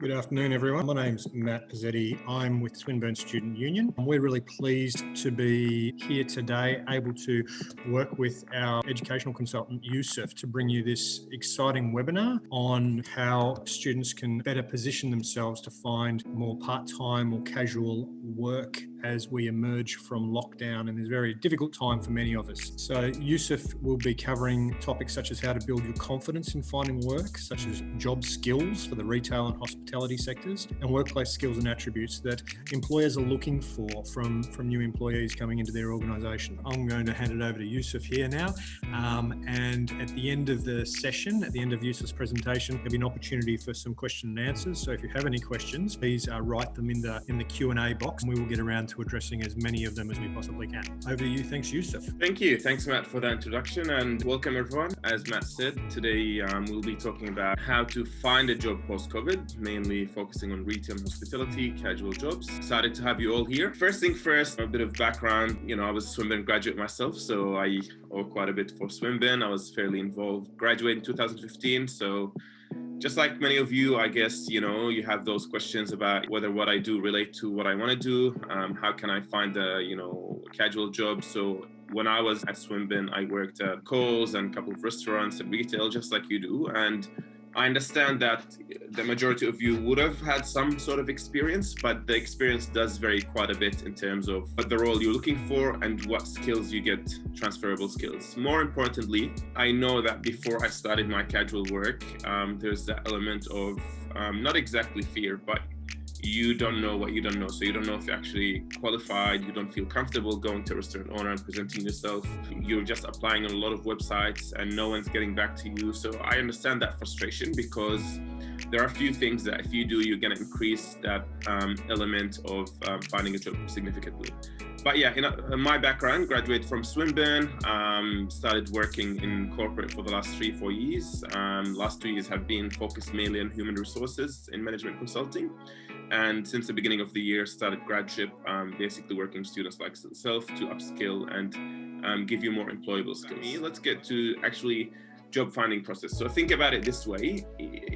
Good afternoon, everyone. My name's Matt Pizzetti. I'm with Swinburne Student Union. We're really pleased to be here today, able to work with our educational consultant, Yousef, to bring you this exciting webinar on how students can better position themselves to find more part-time or casual work as we emerge from lockdown in this very difficult time for many of us. So Yousef will be covering topics such as how to build your confidence in finding work, such as job skills for the retail and hospitality sectors, and workplace skills and attributes that employers are looking for from new employees coming into their organisation. I'm going to hand it over to Yousef here now. And at the end of the session, at the end of Yousef's presentation, there'll be an opportunity for some question and answers. So if you have any questions, please write them in the Q&A box, and we will get around to addressing as many of them as we possibly can. Over to you. Thanks, Yousef. Thank you. Thanks, Matt, for that introduction, and welcome everyone. As Matt said, today we'll be talking about how to find a job post-COVID, mainly focusing on retail and hospitality, casual jobs. Excited to have you all here. First thing first, a bit of background. I was a Swinburne graduate myself, so I owe quite a bit for Swinburne. I was fairly involved. Graduated in 2015, so just like many of you, I guess, you have those questions about whether what I do relate to what I want to do. How can I find a, casual job? So when I was at Swinburne, I worked at Coles and a couple of restaurants and retail, just like you do. And I understand that the majority of you would have had some sort of experience, but the experience does vary quite a bit in terms of what the role you're looking for and what skills you get, transferable skills. More importantly, I know that before I started my casual work, there's that element of not exactly fear, but you don't know what you don't know. So you don't know if you're actually qualified, you don't feel comfortable going to a restaurant owner and presenting yourself. You're just applying on a lot of websites and no one's getting back to you. So I understand that frustration, because there are a few things that if you do, you're going to increase that element of finding a job significantly. But yeah, my background, graduated from Swinburne, started working in corporate for the last 3-4 years. Last 2 years have been focused mainly on human resources in management consulting. And since the beginning of the year, started Gradship, basically working with students like yourself to upskill and give you more employable skills. Let's get to actually job finding process. So think about it this way.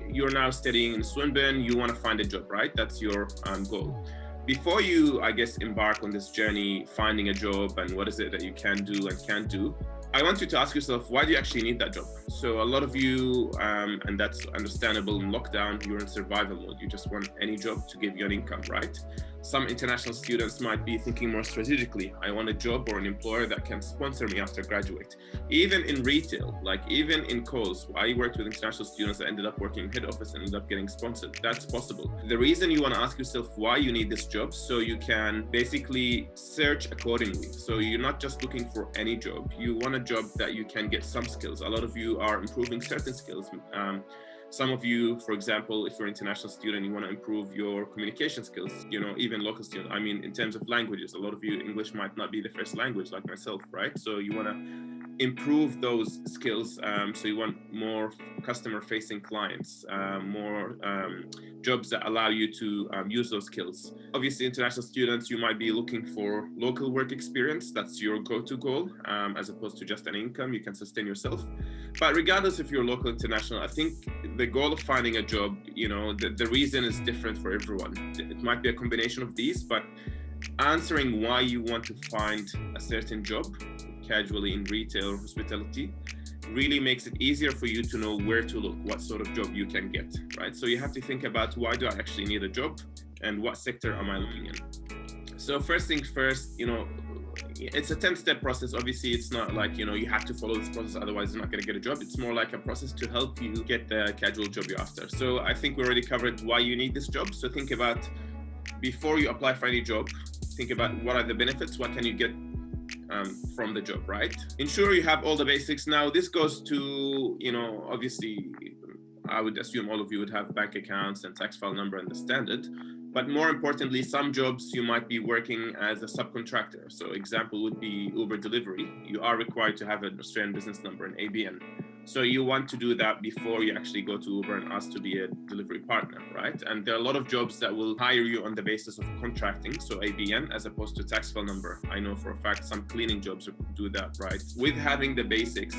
You're now studying in Swinburne, you want to find a job, right? That's your goal. Before you, I guess, embark on this journey, finding a job and what is it that you can do and can't do, I want you to ask yourself, why do you actually need that job? So a lot of you, and that's understandable in lockdown, you're in survival mode. You just want any job to give you an income, right? Some international students might be thinking more strategically. I want a job or an employer that can sponsor me after graduate. Even in retail, like even in Coles, I worked with international students that ended up working in head office and ended up getting sponsored. That's possible. The reason you want to ask yourself why you need this job, so you can basically search accordingly. So you're not just looking for any job. You want a job that you can get some skills. A lot of you are improving certain skills. Some of you, for example, if you're an international student, you want to improve your communication skills, even local students. I mean, in terms of languages, a lot of you, English might not be the first language like myself, right? So you want to improve those skills. So you want more customer-facing clients, more jobs that allow you to use those skills. Obviously, international students, you might be looking for local work experience. That's your go-to goal, as opposed to just an income. You can sustain yourself. But regardless if you're local, international, I think the goal of finding a job, the reason is different for everyone. It might be a combination of these, but answering why you want to find a certain job, casually in retail or hospitality, really makes it easier for you to know where to look, what sort of job you can get, right? So you have to think about, why do I actually need a job and what sector am I looking in? So first things first, it's a 10-step process. Obviously, it's not like, you have to follow this process, otherwise you're not going to get a job. It's more like a process to help you get the casual job you're after. So I think we already covered why you need this job. So think about, before you apply for any job, think about what are the benefits, what can you get from the job, right? Ensure you have all the basics. Now, this goes to, obviously, I would assume all of you would have bank accounts and tax file number and the standard. But more importantly, some jobs you might be working as a subcontractor. So example would be Uber delivery. You are required to have an Australian business number, an ABN. So you want to do that before you actually go to Uber and ask to be a delivery partner, right? And there are a lot of jobs that will hire you on the basis of contracting, so ABN, as opposed to tax file number. I know for a fact some cleaning jobs do that, right? With having the basics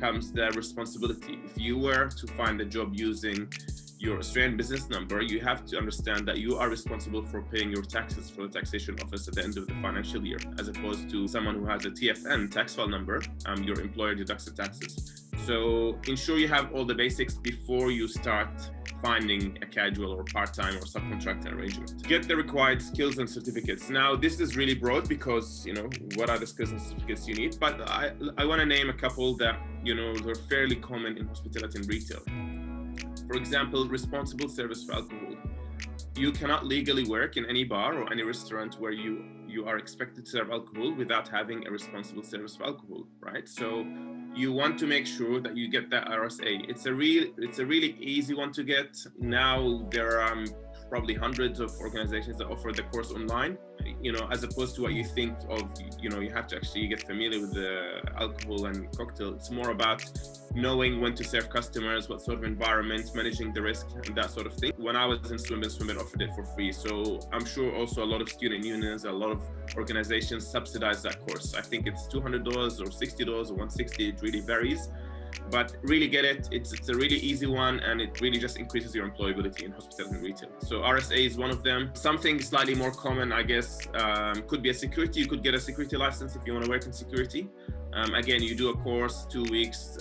comes the responsibility. If you were to find a job using your Australian business number, you have to understand that you are responsible for paying your taxes for the taxation office at the end of the financial year, as opposed to someone who has a TFN, tax file number. Your employer deducts the taxes. So ensure you have all the basics before you start finding a casual or part-time or subcontractor arrangement. Get the required skills and certificates. Now, this is really broad because, what are the skills and certificates you need? But I want to name a couple that, they're fairly common in hospitality and retail. For example, responsible service for alcohol. You cannot legally work in any bar or any restaurant where you are expected to serve alcohol without having a responsible service for alcohol, right? So you want to make sure that you get that RSA. It's a really easy one to get. Now there are probably hundreds of organizations that offer the course online, as opposed to what you think of, you have to actually get familiar with the alcohol and cocktail. It's more about knowing when to serve customers, what sort of environment, managing the risk, and that sort of thing. When I was in Swinburne offered it for free. So I'm sure also a lot of student unions, a lot of organizations subsidize that course. I think it's $200 or $60 or $160, it really varies. But really get it. It's a really easy one, and it really just increases your employability in hospitality and retail. So RSA is one of them. Something slightly more common, I guess, could be a security. You could get a security license if you want to work in security. Again, you do a course, 2 weeks,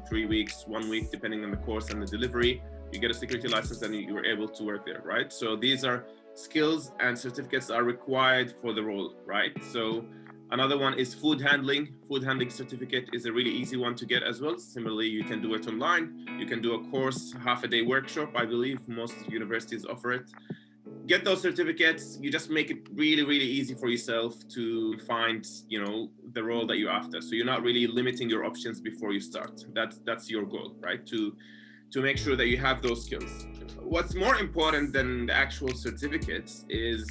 3 weeks, 1 week, depending on the course and the delivery. You get a security license and you're able to work there, right? So these are skills and certificates that are required for the role, right? So another one is food handling. Food handling certificate is a really easy one to get as well. Similarly, you can do it online. You can do a course, half-a-day workshop. I believe most universities offer it. Get those certificates. You just make it really, really easy for yourself to find, the role that you're after. So you're not really limiting your options before you start. That's your goal, right? To make sure that you have those skills. What's more important than the actual certificates is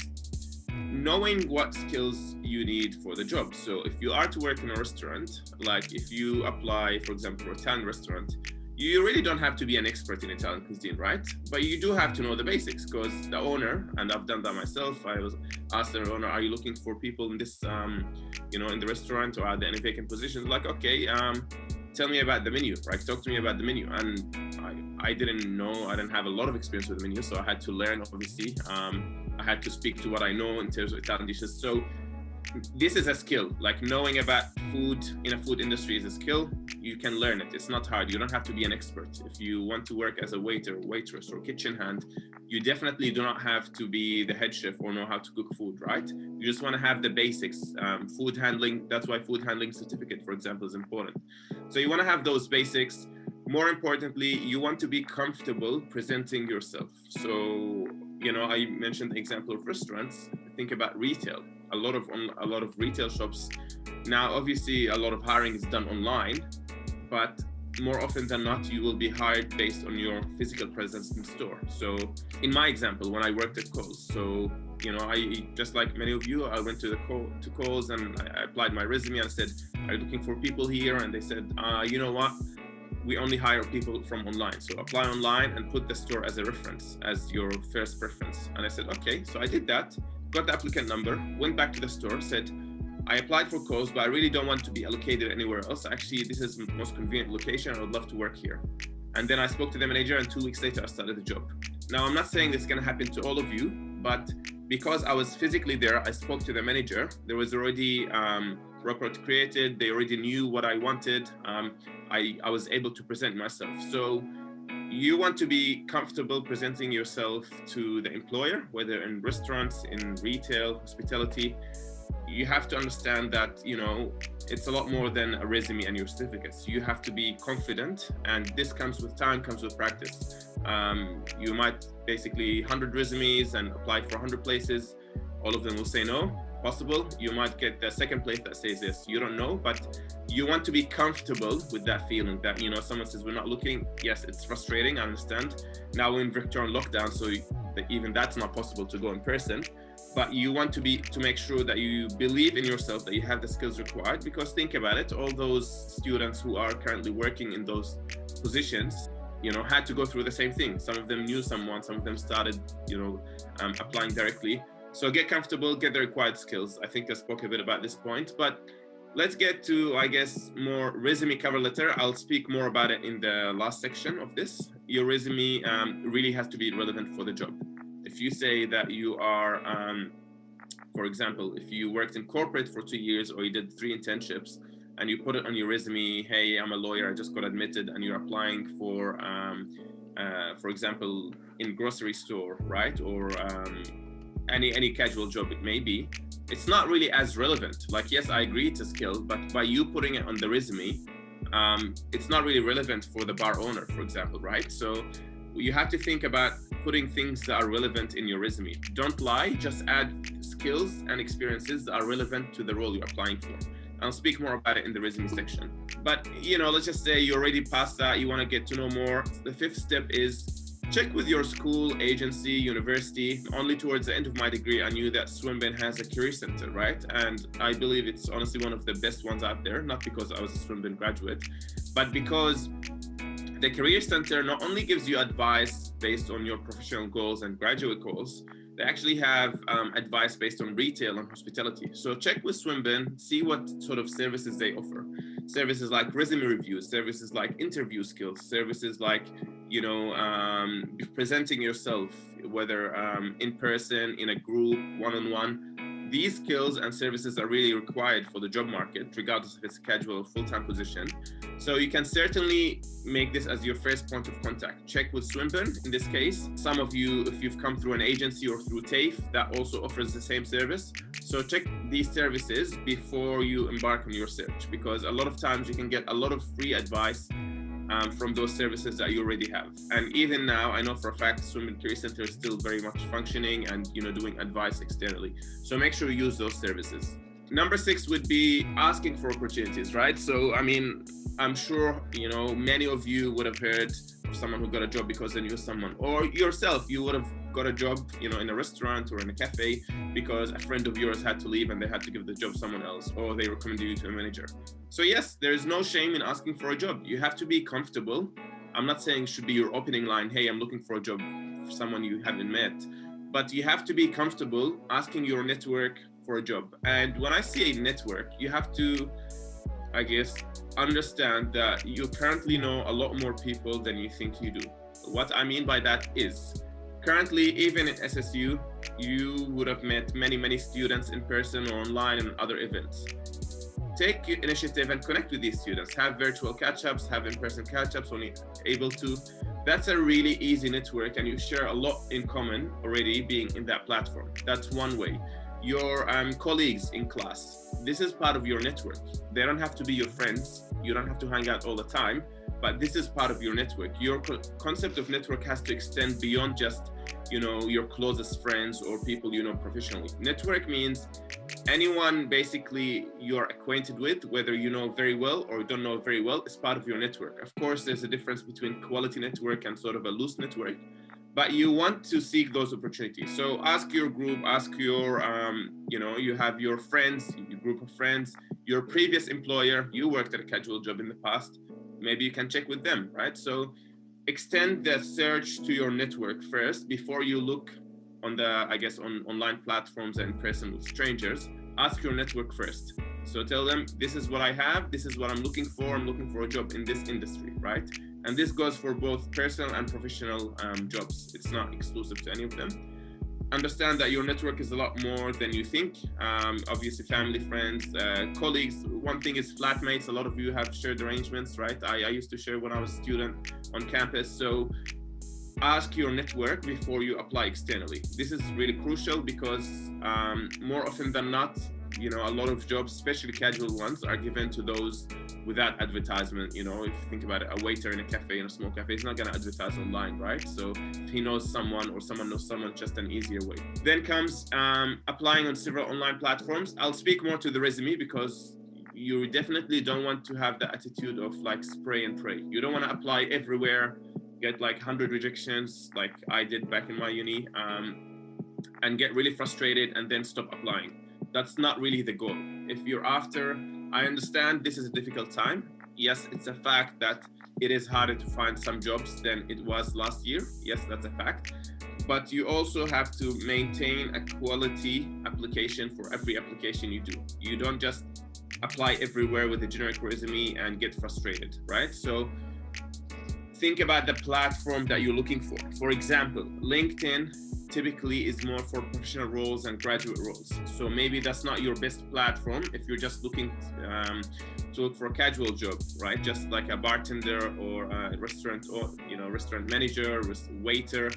knowing what skills you need for the job. So if you are to work in a restaurant, like if you apply, for example, for an Italian restaurant, you really don't have to be an expert in Italian cuisine, right? But you do have to know the basics, because the owner, and I've done that myself, I was asked the owner, are you looking for people in this, in the restaurant, or are there any vacant positions? Like, okay, tell me about the menu, right? Talk to me about the menu. And I didn't know, I didn't have a lot of experience with the menu, so I had to learn, obviously. I had to speak to what I know in terms of Italian dishes. So this is a skill, like knowing about food in a food industry is a skill. You can learn it. It's not hard. You don't have to be an expert. If you want to work as a waiter, waitress, or kitchen hand, you definitely do not have to be the head chef or know how to cook food, right? You just want to have the basics. Food handling, that's why food handling certificate, for example, is important. So you want to have those basics. More importantly, you want to be comfortable presenting yourself. So, I mentioned the example of restaurants. Think about retail. A lot of retail shops now, obviously, a lot of hiring is done online, but more often than not, you will be hired based on your physical presence in store. So, in my example, when I worked at Coles, so I just like many of you, I went to Coles and I applied my resume and I said, "Are you looking for people here?" And they said, "You know what? We only hire people from online. So apply online and put the store as a reference, as your first preference." And I said, okay. So I did that, got the applicant number, went back to the store, said, I applied for Coles, but I really don't want to be allocated anywhere else. Actually, this is the most convenient location. I would love to work here. And then I spoke to the manager, and 2 weeks later, I started the job. Now, I'm not saying this is going to happen to all of you, but because I was physically there, I spoke to the manager. There was already report created. They already knew what I wanted. I was able to present myself. So you want to be comfortable presenting yourself to the employer, whether in restaurants, in retail, hospitality. You have to understand that, it's a lot more than a resume and your certificates. You have to be confident, and this comes with time, comes with practice. You might basically 100 resumes and apply for 100 places. All of them will say no. Possible. You might get the second place that says yes. You don't know, but you want to be comfortable with that feeling that, someone says we're not looking. Yes, it's frustrating. I understand. Now we're in virtual lockdown, so even that's not possible to go in person. But you want to make sure that you believe in yourself, that you have the skills required. Because think about it, all those students who are currently working in those positions, had to go through the same thing. Some of them knew someone, some of them started, applying directly. So get comfortable, get the required skills. I think I spoke a bit about this point, but let's get to, I guess, more resume cover letter. I'll speak more about it in the last section of this. Your resume really has to be relevant for the job. If you say that you are, for example, if you worked in corporate for 2 years or you did 3 internships and you put it on your resume, hey, I'm a lawyer, I just got admitted, and you're applying for example, in grocery store, right? Or any casual job it may be, it's not really as relevant. Like, yes, I agree it's a skill, but by you putting it on the resume, it's not really relevant for the bar owner, for example, right? So you have to think about putting things that are relevant in your resume. Don't lie, just add skills and experiences that are relevant to the role you're applying for. I'll speak more about it in the resume section. But, let's just say you already passed that, you want to get to know more. The 5th step is check with your school, agency, university. Only towards the end of my degree, I knew that Swinburne has a career center, right? And I believe it's honestly one of the best ones out there, not because I was a Swinburne graduate, but because the career center not only gives you advice based on your professional goals and graduate goals, they actually have advice based on retail and hospitality. So check with Swinburne, see what sort of services they offer. Services like resume reviews, services like interview skills, services like, presenting yourself, whether in person, in a group, one-on-one. These skills and services are really required for the job market, regardless if it's a casual or full-time position. So you can certainly make this as your first point of contact. Check with Swinburne in this case. Some of you, if you've come through an agency or through TAFE, that also offers the same service. So check these services before you embark on your search, because a lot of times you can get a lot of free advice from those services that you already have. And even now, I know for a fact Swinburne Career Center is still very much functioning and doing advice externally. So make sure you use those services. Number 6 would be asking for opportunities, right? So, I'm sure, many of you would have heard of someone who got a job because they knew someone, or yourself, you would have got a job, in a restaurant or in a cafe because a friend of yours had to leave and they had to give the job to someone else, or they recommended you to a manager. So yes, there is no shame in asking for a job. You have to be comfortable. I'm not saying it should be your opening line, hey, I'm looking for a job for someone you haven't met, but you have to be comfortable asking your network for a job. And when I say network, you have to, I guess, understand that you currently know a lot more people than you think you do. What I mean by that is, currently, even at SSU, you would have met many students in person or online and other events. Take initiative and connect with these students. Have virtual catch-ups, have in-person catch-ups when you're able to. That's a really easy network, and you share a lot in common already being in that platform. That's one way. Your colleagues in class, this is part of your network. They don't have to be your friends. You don't have to hang out all the time, but this is part of your network. Your concept of network has to extend beyond just, your closest friends or people you know professionally. Network means anyone basically you're acquainted with, whether you know very well or don't know very well, is part of your network. Of course, there's a difference between quality network and sort of a loose network, but you want to seek those opportunities. So ask your group, ask your, you have your friends, your group of friends, your previous employer, you worked at a casual job in the past, maybe you can check with them, right? So extend the search to your network first before you look on on online platforms and in person with strangers. Ask your network first. So tell them, this is what I have, this is what I'm looking for a job in this industry, right? And this goes for both personal and professional jobs. It's not exclusive to any of them. Understand that your network is a lot more than you think. Obviously, family, friends, colleagues. One thing is flatmates. A lot of you have shared arrangements, right? I used to share when I was a student on campus. So ask your network before you apply externally. This is really crucial because more often than not, a lot of jobs, especially casual ones, are given to those without advertisement. If you think about it, a waiter in a cafe, in a small cafe, is not going to advertise online, right? So if he knows someone or someone knows someone, just an easier way. Then comes applying on several online platforms. I'll speak more to the resume because you definitely don't want to have the attitude of like spray and pray. You don't want to apply everywhere, get like 100 rejections like I did back in my uni, and get really frustrated and then stop applying. That's not really the goal. If you're after, I understand this is a difficult time. Yes, it's a fact that it is harder to find some jobs than it was last year. Yes, that's a fact. But you also have to maintain a quality application for every application you do. You don't just apply everywhere with a generic resume and get frustrated, right? So think about the platform that you're looking for. For example, LinkedIn typically is more for professional roles and graduate roles. So maybe that's not your best platform if you're just looking to look for a casual job, right? Just like a bartender or a restaurant, or restaurant manager, waiter,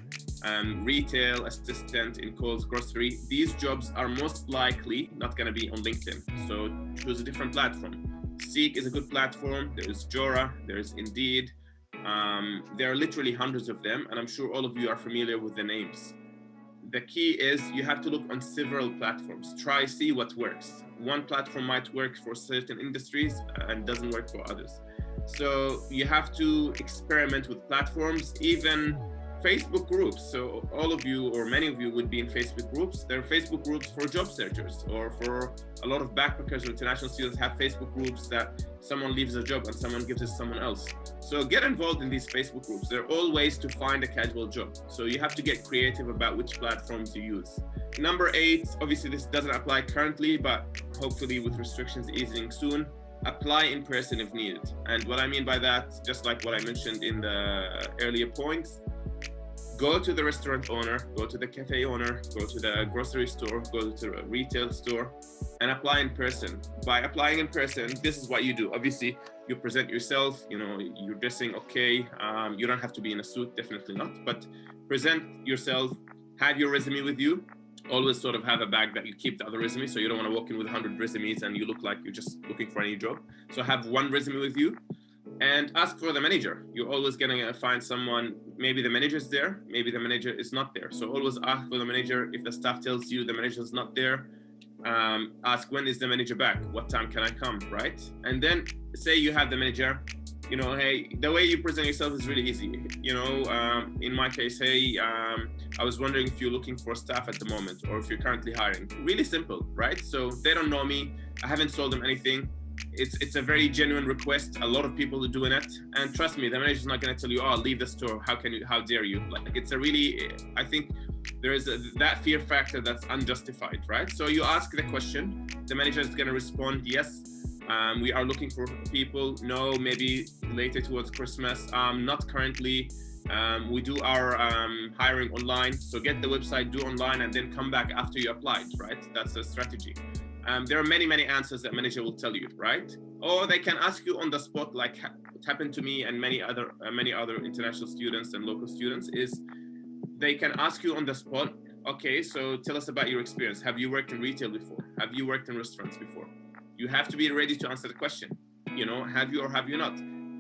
retail assistant in Coles grocery. These jobs are most likely not going to be on LinkedIn. So choose a different platform. Seek is a good platform. There's Jora, there's Indeed. There are literally hundreds of them, and I'm sure all of you are familiar with the names. The key is you have to look on several platforms. See what works. One platform might work for certain industries and doesn't work for others. So you have to experiment with platforms, even Facebook groups. So all of you, or many of you, would be in Facebook groups. There are Facebook groups for job searchers, or for a lot of backpackers or international students have Facebook groups that someone leaves a job and someone gives it to someone else. So get involved in these Facebook groups. There are all ways to find a casual job. So you have to get creative about which platforms you use. Number 8, obviously this doesn't apply currently, but hopefully with restrictions easing soon, apply in person if needed. And what I mean by that, just like what I mentioned in the earlier points, go to the restaurant owner, go to the cafe owner, go to the grocery store, go to a retail store, and apply in person. By applying in person, this is what you do. Obviously, you present yourself, you're dressing okay. You don't have to be in a suit, definitely not, but present yourself, have your resume with you. Always sort of have a bag that you keep the other resume, so you don't want to walk in with 100 resumes and you look like you're just looking for any job. So have one resume with you. And ask for the manager. You're always gonna find someone, maybe the manager's there, maybe the manager is not there. So always ask for the manager. If the staff tells you the manager is not there, ask, when is the manager back? What time can I come, right? And then say you have the manager, hey, the way you present yourself is really easy. In my case, hey, I was wondering if you're looking for staff at the moment or if you're currently hiring. Really simple, right? So they don't know me. I haven't sold them anything. It's a very genuine request. A lot of people are doing it, and trust me, the manager is not going to tell you, "Oh, leave the store. How dare you?" Like, it's a really, I think there is that fear factor that's unjustified, right? So you ask the question, the manager is going to respond, "Yes, we are looking for people." "No, maybe later towards Christmas." "Not currently. We do our hiring online. So get the website, do online, and then come back after you applied," right? That's a strategy. There are many answers that manager will tell you, right? Or they can ask you on the spot, like it happened to me and many other international students and local students, is they can ask you on the spot, "Okay, so tell us about your experience. Have you worked in retail before? Have you worked in restaurants before?" You have to be ready to answer the question. Have you or have you not?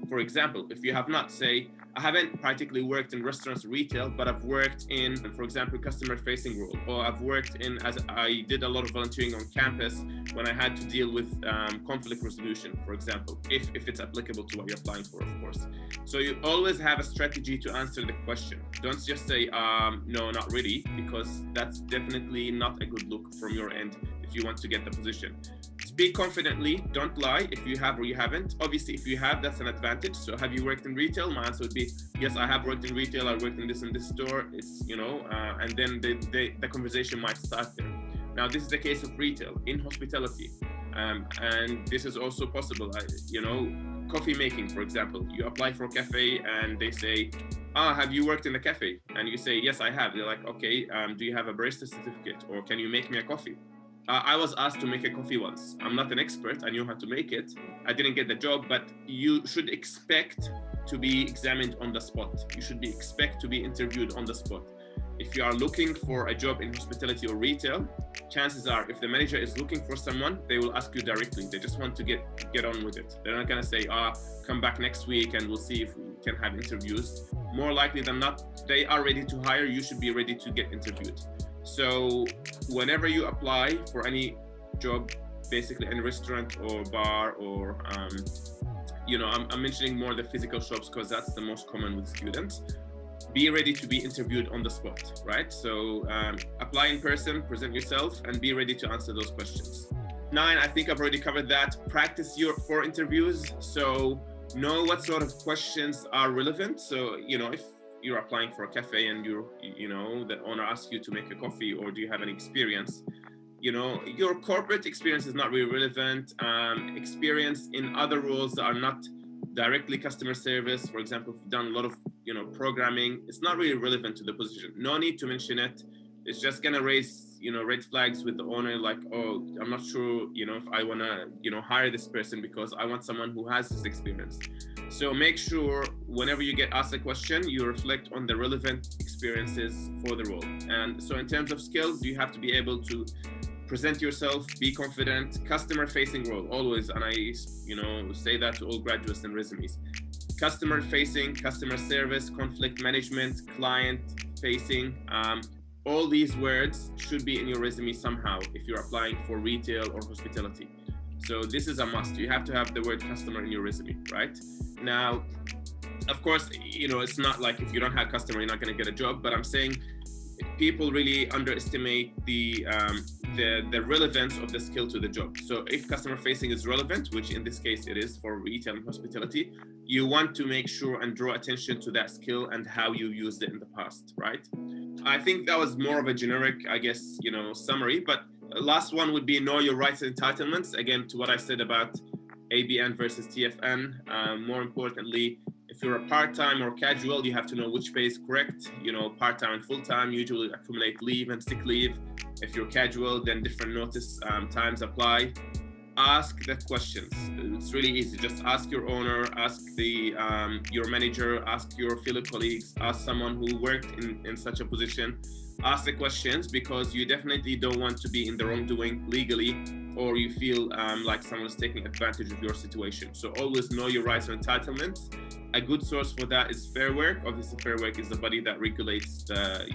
For example, if you have not, say, "I haven't particularly worked in restaurants or retail, but I've worked in, for example, customer-facing role, or I've worked in, as I did a lot of volunteering on campus when I had to deal with conflict resolution," for example, if it's applicable to what you're applying for, of course. So you always have a strategy to answer the question. Don't just say, "No, not really," because that's definitely not a good look from your end if you want to get the position. Speak confidently, don't lie if you have or you haven't. Obviously, if you have, that's an advantage. So have you worked in retail? My answer would be, yes, I have worked in retail. I worked in this and this store. It's, and then the conversation might start there. Now, this is the case of retail in hospitality. And this is also possible. Coffee making, for example. You apply for a cafe and they say, "Have you worked in the cafe?" And you say, "Yes, I have." They're like, "Okay, do you have a barista certificate, or can you make me a coffee?" I was asked to make a coffee once. I'm not an expert. I knew how to make it. I didn't get the job, but you should expect to be examined on the spot. You should expect to be interviewed on the spot. If you are looking for a job in hospitality or retail, chances are, if the manager is looking for someone, they will ask you directly. They just want to get on with it. They're not going to say, "Come back next week and we'll see if we can have interviews." More likely than not, they are ready to hire. You should be ready to get interviewed. So whenever you apply for any job, basically any restaurant or bar, or I'm mentioning more the physical shops because that's the most common with students. Be ready to be interviewed on the spot, right? So apply in person, present yourself, and be ready to answer those questions. 9, I think I've already covered that. Practice for interviews. So know what sort of questions are relevant. So if you're applying for a cafe and the owner asks you to make a coffee, or do you have any experience, your corporate experience is not really relevant. Experience in other roles that are not directly customer service, for example, if you've done a lot of programming, it's not really relevant to the position. No need to mention it. It's just gonna raise red flags with the owner, like, oh, I'm not sure if I want to hire this person because I want someone who has this experience. So make sure whenever you get asked a question, you reflect on the relevant experiences for the role. And so in terms of skills, you have to be able to present yourself, be confident, customer facing role always. And I say that to all graduates and resumes. Customer facing, customer service, conflict management, client facing, all these words should be in your resume somehow if you're applying for retail or hospitality. So this is a must. You have to have the word customer in your resume, right? Now, of course, it's not like if you don't have customer, you're not going to get a job, but I'm saying people really underestimate the relevance of the skill to the job. So if customer facing is relevant, which in this case it is for retail and hospitality, you want to make sure and draw attention to that skill and how you used it in the past, right? I think that was more of a generic, summary, but last one would be know your rights and entitlements. Again, to what I said about ABN versus TFN. More importantly, if you're a part-time or casual, you have to know which pay is correct. Part-time and full-time usually accumulate leave and sick leave. If you're casual, then different notice times apply. Ask the questions. It's really easy. Just ask your owner, ask your manager, ask your fellow colleagues, ask someone who worked in such a position. Ask the questions because you definitely don't want to be in the wrongdoing legally, or you feel like someone's taking advantage of your situation. So always know your rights and entitlements. A good source for that is Fair Work. Obviously, Fair Work is the body that regulates the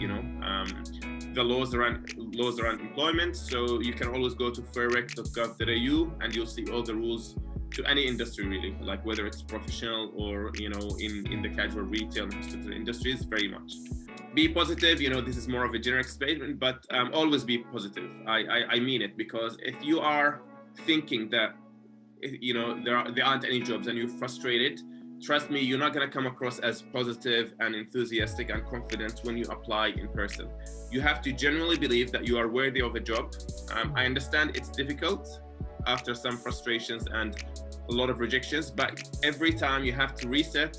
laws around employment. So you can always go to fairwork.gov.au and you'll see all the rules to any industry, really, like whether it's professional or in the casual retail and hospitality industries. Very much. Be positive. This is more of a generic statement, but always be positive. I mean it, because if you are thinking that there aren't any jobs and you're frustrated, trust me, you're not going to come across as positive and enthusiastic and confident when you apply in person. You have to genuinely believe that you are worthy of a job. I understand it's difficult after some frustrations and a lot of rejections, but every time you have to reset,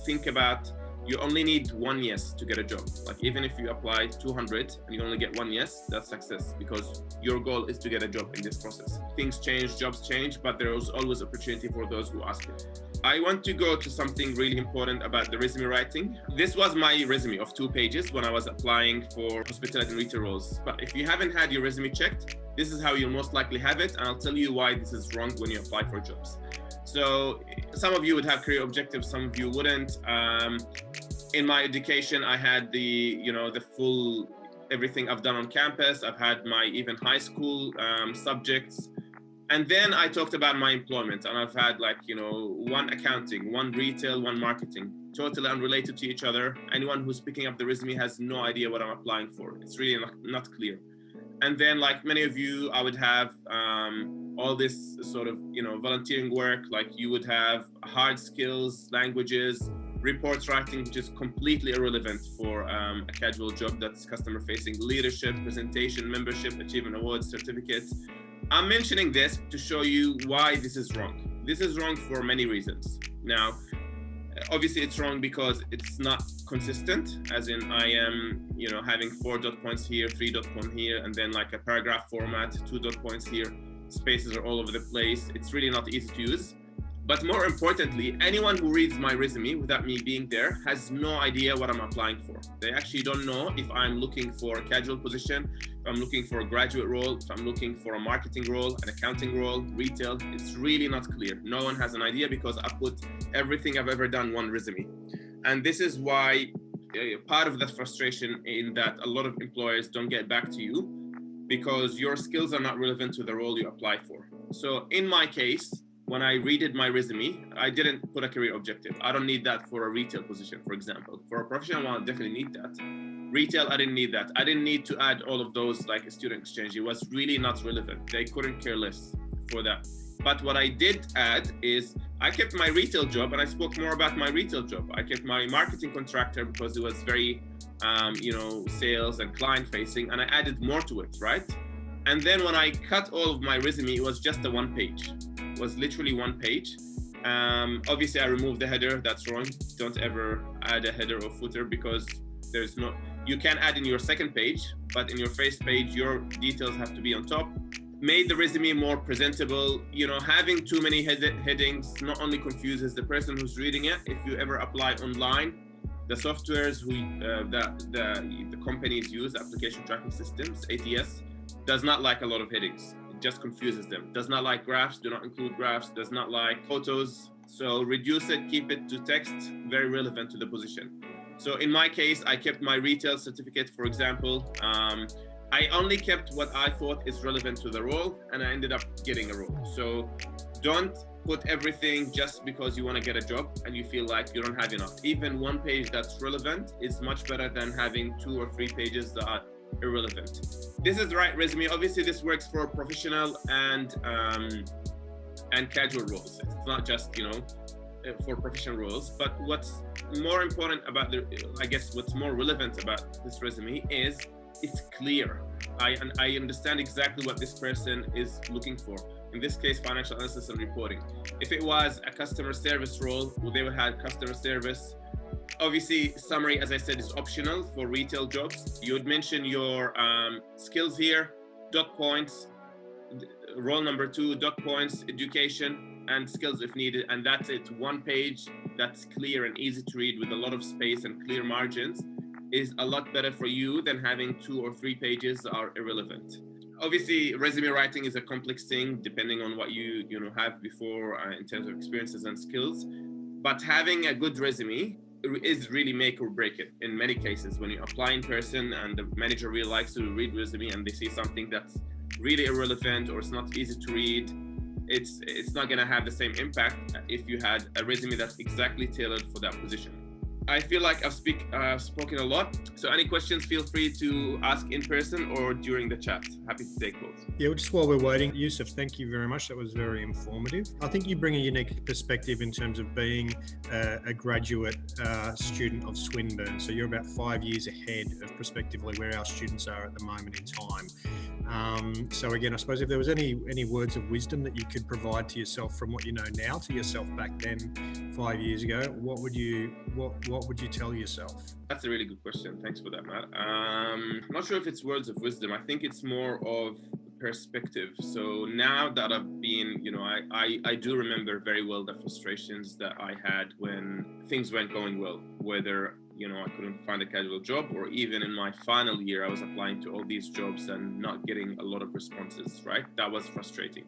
think about, you only need one yes to get a job. Like even if you apply 200 and you only get one yes, that's success, because your goal is to get a job in this process. Things change, jobs change, but there is always opportunity for those who ask it. I want to go to something really important about the resume writing. This was my resume of 2 pages when I was applying for hospitality and retail roles. But if you haven't had your resume checked, this is how you'll most likely have it. And I'll tell you why this is wrong when you apply for jobs. So some of you would have career objectives, some of you wouldn't. In my education, I had the full everything I've done on campus. I've had my even high school subjects. And then I talked about my employment, and I've had one accounting, one retail, one marketing, totally unrelated to each other. Anyone who's picking up the resume has no idea what I'm applying for. It's really not clear. And then like many of you, I would have all this sort of, volunteering work, like you would have hard skills, languages, reports writing, which is completely irrelevant for a casual job that's customer facing, leadership, presentation, membership, achievement awards, certificates. I'm mentioning this to show you why this is wrong. This is wrong for many reasons. Now, obviously it's wrong because it's not consistent, as in I am, having 4 dot points here, 3 dot point here, and then like a paragraph format, 2 dot points here, spaces are all over the place. It's really not easy to use. But more importantly, anyone who reads my resume without me being there has no idea what I'm applying for. They actually don't know if I'm looking for a casual position, if I'm looking for a graduate role, if I'm looking for a marketing role, an accounting role, retail. It's really not clear. No one has an idea because I put everything I've ever done on one resume. And this is why part of the frustration in that a lot of employers don't get back to you because your skills are not relevant to the role you apply for. So in my case, when I redid my resume, I didn't put a career objective. I don't need that for a retail position, for example. For a professional one, I definitely need that. Retail, I didn't need that. I didn't need to add all of those like a student exchange. It was really not relevant. They couldn't care less for that. But what I did add is I kept my retail job and I spoke more about my retail job. I kept my marketing contractor because it was very, sales and client facing, and I added more to it, right? And then when I cut all of my resume, it was just a one page. It was literally one page. Obviously, I removed the header. That's wrong. Don't ever add a header or footer because you can add in your second page, but in your first page, your details have to be on top. Made the resume more presentable. Having too many headings not only confuses the person who's reading it. If you ever apply online, the softwares the companies use, application tracking systems, ATS, does not like a lot of headings. It just confuses them. Does not like graphs, do not include graphs, does not like photos. So reduce it, keep it to text, very relevant to the position. So in my case, I kept my retail certificate, for example. I only kept what I thought is relevant to the role, and I ended up getting a role. So don't put everything just because you want to get a job and you feel like you don't have enough. Even one page that's relevant is much better than having 2 or 3 pages that are irrelevant. This is the right resume. Obviously, this works for professional and casual roles. It's not just for professional roles. But what's more important about what's more relevant about this resume is it's clear. I understand exactly what this person is looking for. In this case, financial analysis and reporting. If it was a customer service role, well, they would have customer service. Obviously, summary, as I said, is optional for retail jobs. You would mention your skills here, dot points, role number 2, dot points, education, and skills if needed. And that's it. One page that's clear and easy to read with a lot of space and clear margins is a lot better for you than having 2 or 3 pages that are irrelevant. Obviously, resume writing is a complex thing depending on what you have before in terms of experiences and skills. But having a good resume is really make or break it in many cases. When you apply in person and the manager really likes to read resume and they see something that's really irrelevant or it's not easy to read, it's not going to have the same impact if you had a resume that's exactly tailored for that position. I feel like I've spoken a lot. So any questions, feel free to ask in person or during the chat. Happy to take both. Yeah, just while we're waiting, Yousef, thank you very much. That was very informative. I think you bring a unique perspective in terms of being a graduate student of Swinburne. So you're about 5 years ahead of prospectively where our students are at the moment in time. So again, I suppose if there was any words of wisdom that you could provide to yourself from what you know now to yourself back then 5 years ago, what would you tell yourself? That's a really good question. Thanks for that, Matt. I'm not sure if it's words of wisdom. I think it's more of perspective. So now that I've been, I do remember very well the frustrations that I had when things weren't going well, whether I couldn't find a casual job, or even in my final year, I was applying to all these jobs and not getting a lot of responses, right? That was frustrating.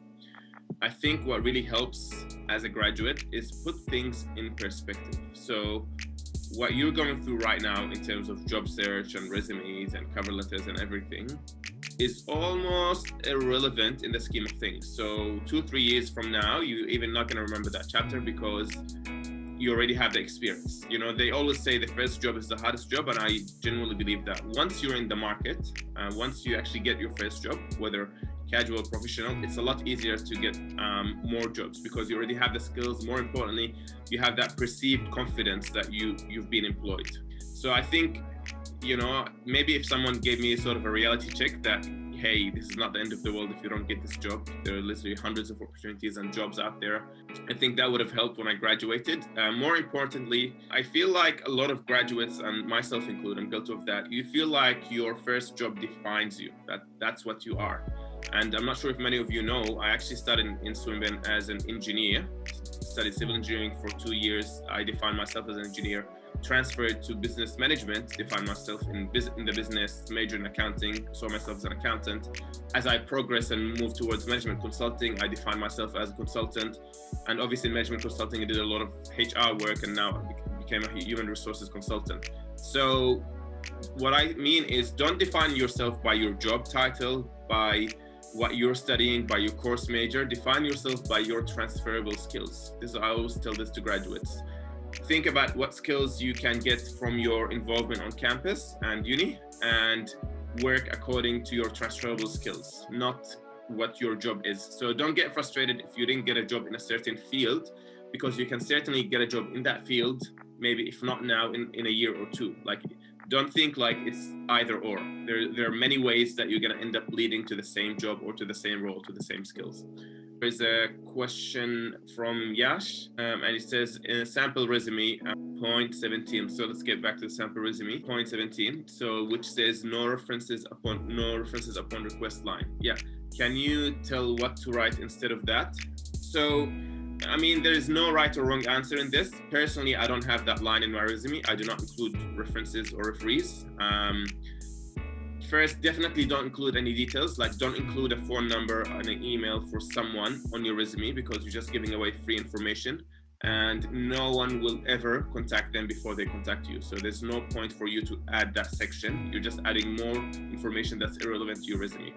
I think what really helps as a graduate is put things in perspective. So what you're going through right now in terms of job search and resumes and cover letters and everything is almost irrelevant in the scheme of things. So 2-3 years from now, you're even not going to remember that chapter because you already have the experience. They always say the first job is the hardest job, and I genuinely believe that. Once you're in the market, once you actually get your first job, whether casual or professional, it's a lot easier to get more jobs because you already have the skills. More importantly, you have that perceived confidence that you've been employed. So I think, maybe if someone gave me sort of a reality check that, hey, this is not the end of the world if you don't get this job. There are literally hundreds of opportunities and jobs out there. I think that would have helped when I graduated. More importantly, I feel like a lot of graduates, and myself included, I'm guilty of that. You feel like your first job defines you, that's what you are. And I'm not sure if many of you know, I actually started in Swinburne as an engineer, studied civil engineering for 2 years. I defined myself as an engineer, transferred to business management, defined myself in the business, major in accounting, saw myself as an accountant. As I progressed and moved towards management consulting, I defined myself as a consultant. And obviously in management consulting, I did a lot of HR work, and now I became a human resources consultant. So what I mean is, don't define yourself by your job title, by what you're studying, by your course major. Define yourself by your transferable skills. I always tell this to graduates. Think about what skills you can get from your involvement on campus and uni, and work according to your transferable skills, not what your job is. So don't get frustrated if you didn't get a job in a certain field, because you can certainly get a job in that field, maybe if not now, in a year or two. Like, Don't think like it's either or. There are many ways that you're going to end up leading to the same job or to the same role, to the same skills. There's a question from Yash, and it says in a sample resume, point 17. So let's get back to the sample resume, point 17. So which says no references upon request line. Yeah. Can you tell what to write instead of that? So, I mean, there is no right or wrong answer in this. Personally, I don't have that line in my resume. I do not include references or referees. First, definitely don't include any details, like don't include a phone number and an email for someone on your resume, because you're just giving away free information and no one will ever contact them before they contact you. So there's no point for you to add that section. You're just adding more information that's irrelevant to your resume.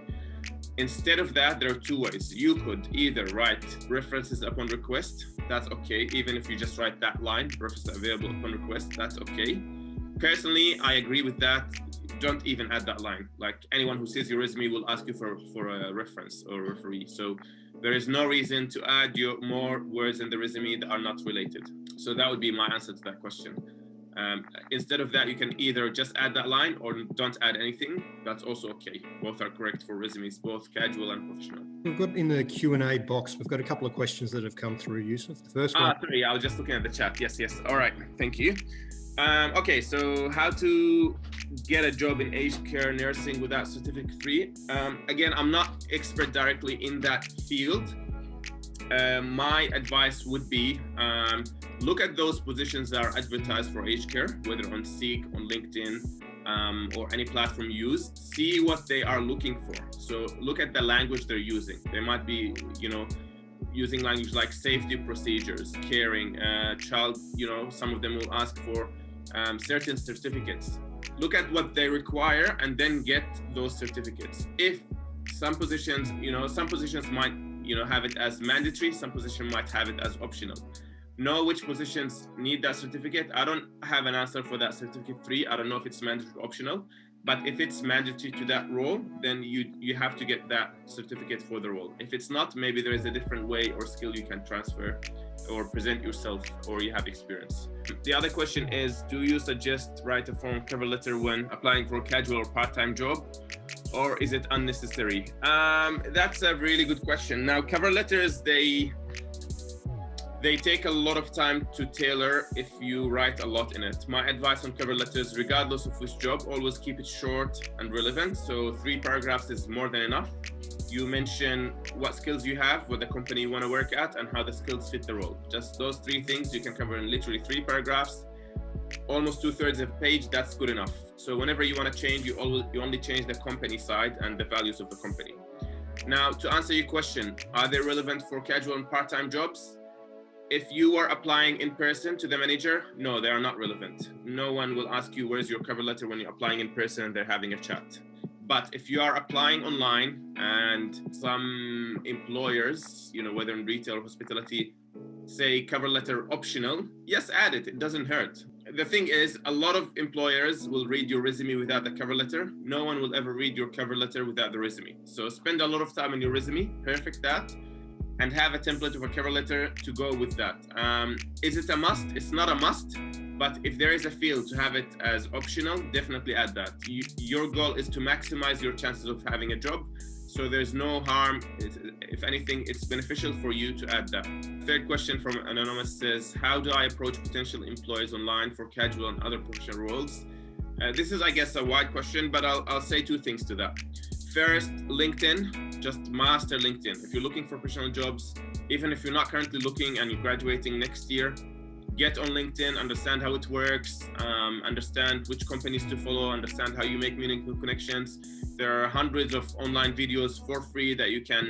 Instead of that, there are two ways. You could either write references upon request. That's okay. Even if you just write that line, references available upon request, that's okay. Personally, I agree with that. Don't even add that line. Like anyone who sees your resume will ask you for a reference or a referee. So there is no reason to add more words in the resume that are not related. So that would be my answer to that question. Instead of that, you can either just add that line or don't add anything. That's also okay. Both are correct for resumes, both casual and professional. We've got in the Q&A box, we've got a couple of questions that have come through, Yousef. The first one. Sorry, I was just looking at the chat. Yes. All right, thank you. Okay, so how to get a job in aged care nursing without certificate 3. Again, I'm not expert directly in that field. My advice would be look at those positions that are advertised for aged care, whether on Seek, on LinkedIn, or any platform used. See what they are looking for. So look at the language they're using. They might be, using language like safety procedures, caring, child, some of them will ask for certain certificates. Look at what they require and then get those certificates. If some positions, some positions might, have it as mandatory, some positions might have it as optional. Know which positions need that certificate. I don't have an answer for that certificate 3. I don't know if it's mandatory or optional, but if it's mandatory to that role, then you have to get that certificate for the role. If it's not, maybe there is a different way or skill you can transfer or present yourself, or you have experience. The other question is, do you suggest write a form cover letter when applying for a casual or part-time job, or is it unnecessary? That's a really good question. Now, cover letters, they take a lot of time to tailor if you write a lot in it. My advice on cover letters, regardless of which job, always keep it short and relevant. So 3 paragraphs is more than enough. You mention what skills you have, what the company you want to work at, and how the skills fit the role. Just those 3 things you can cover in literally 3 paragraphs, almost 2/3 of a page. That's good enough. So whenever you want to change, you only change the company side and the values of the company. Now, to answer your question, are they relevant for casual and part-time jobs? If you are applying in person to the manager, no, they are not relevant. No one will ask you where's your cover letter when you're applying in person and they're having a chat. But if you are applying online and some employers, whether in retail or hospitality, say cover letter optional, yes, add it. It doesn't hurt. The thing is, a lot of employers will read your resume without the cover letter. No one will ever read your cover letter without the resume. So spend a lot of time on your resume, perfect that, and have a template of a cover letter to go with that. Is it a must? It's not a must, but if there is a field to have it as optional, definitely add that. Your goal is to maximize your chances of having a job, so there's no harm. If anything, it's beneficial for you to add that. Third question from Anonymous says, how do I approach potential employees online for casual and other professional roles? This is, I guess, a wide question, but I'll say 2 things to that. First, LinkedIn, just master LinkedIn. If you're looking for professional jobs, even if you're not currently looking and you're graduating next year, get on LinkedIn, understand how it works, understand which companies to follow, understand how you make meaningful connections. There are hundreds of online videos for free that you can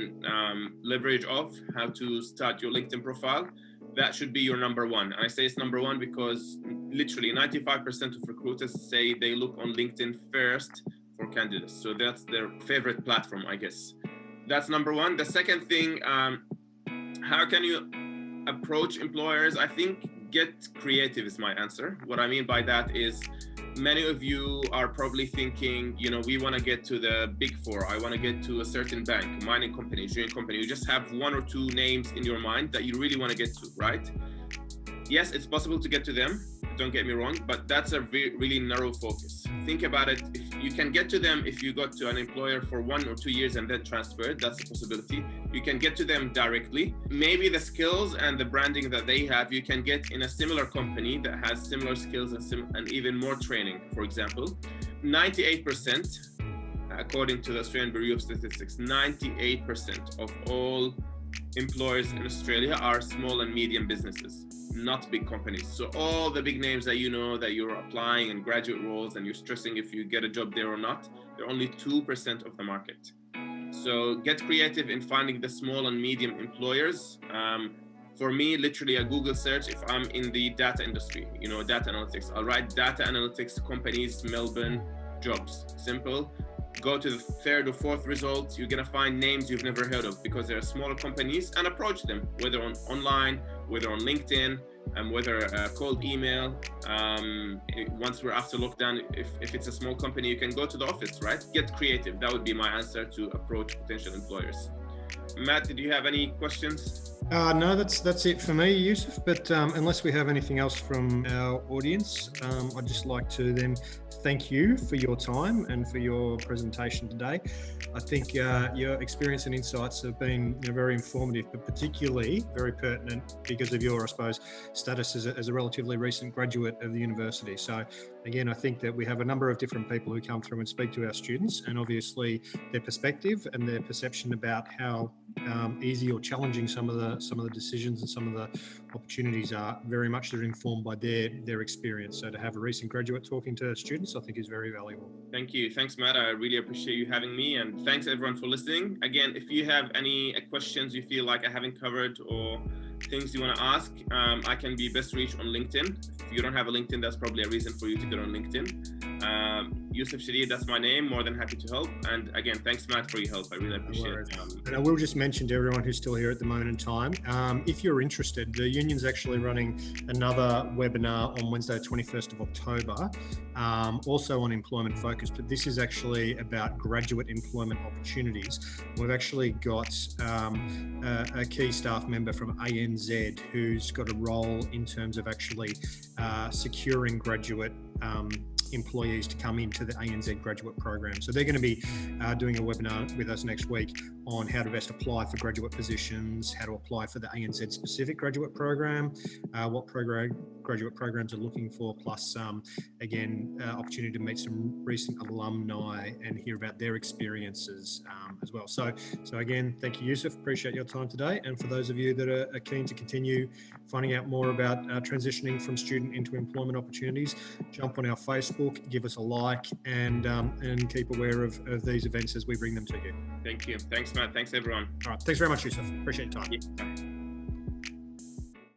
leverage off how to start your LinkedIn profile. That should be your number 1. And I say it's number 1 because literally 95% of recruiters say they look on LinkedIn first for candidates. So that's their favorite platform, I guess. That's number 1. The second thing, how can you approach employers? I think get creative is my answer. What I mean by that is many of you are probably thinking, we want to get to the big 4. I want to get to a certain bank, mining company, engineering company. You just have 1 or 2 names in your mind that you really want to get to, right? Yes, it's possible to get to them, don't get me wrong, but that's a really narrow focus. Think about it. If you can get to them if you got to an employer for 1 or 2 years and then transferred, that's a possibility. You can get to them directly. Maybe the skills and the branding that they have, you can get in a similar company that has similar skills and even more training. For example, 98%, according to the Australian Bureau of Statistics, 98% of all employers in Australia are small and medium businesses, not big companies. So all the big names that you know that you're applying in graduate roles and you're stressing if you get a job there or not, they're only 2% of the market. So get creative in finding the small and medium employers. For me, literally a Google search, if I'm in the data industry, data analytics, I'll write data analytics companies, Melbourne, jobs, simple. Go to the third or fourth result, you're gonna find names you've never heard of because they're smaller companies, and approach them, whether online, whether on LinkedIn, and whether a cold email. Once we're after lockdown, if it's a small company, you can go to the office, right? Get creative. That would be my answer to approach potential employers. Matt, did you have any questions? No, that's it for me, Yousef. But unless we have anything else from our audience, I'd just like to then thank you for your time and for your presentation today. I think your experience and insights have been very informative, but particularly very pertinent because of your, I suppose, status as a relatively recent graduate of the university. So again, I think that we have a number of different people who come through and speak to our students, and obviously their perspective and their perception about how easy or challenging some of the decisions and some of the opportunities are very much they're informed by their experience. So to have a recent graduate talking to students, I think is very valuable. Thank you. Thanks, Matt. I really appreciate you having me, and thanks everyone for listening. Again, if you have any questions you feel like I haven't covered or things you want to ask, I can be best reached on LinkedIn. If you don't have a LinkedIn, that's probably a reason for you to get on LinkedIn. Yousef Shadid, that's my name. More than happy to help. And again, thanks, Matt, for your help. I really appreciate it. And I will just mention to everyone who's still here at the moment in time, if you're interested, the union's actually running another webinar on Wednesday, 21st of October, also on employment focus, but this is actually about graduate employment opportunities. We've actually got a key staff member from ANZ who's got a role in terms of actually securing graduate employees to come into the ANZ graduate program. So they're going to be doing a webinar with us next week on how to best apply for graduate positions, how to apply for the ANZ specific graduate program, what graduate programs are looking for, plus again, opportunity to meet some recent alumni and hear about their experiences as well. So again, thank you, Yousef. Appreciate your time today. And for those of you that are keen to continue finding out more about transitioning from student into employment opportunities, jump on our Facebook, give us a like, and keep aware of these events as we bring them to you. Thank you. Thanks, Matt. Thanks, everyone. All right. Thanks very much, Yousef. Appreciate your time. Yeah.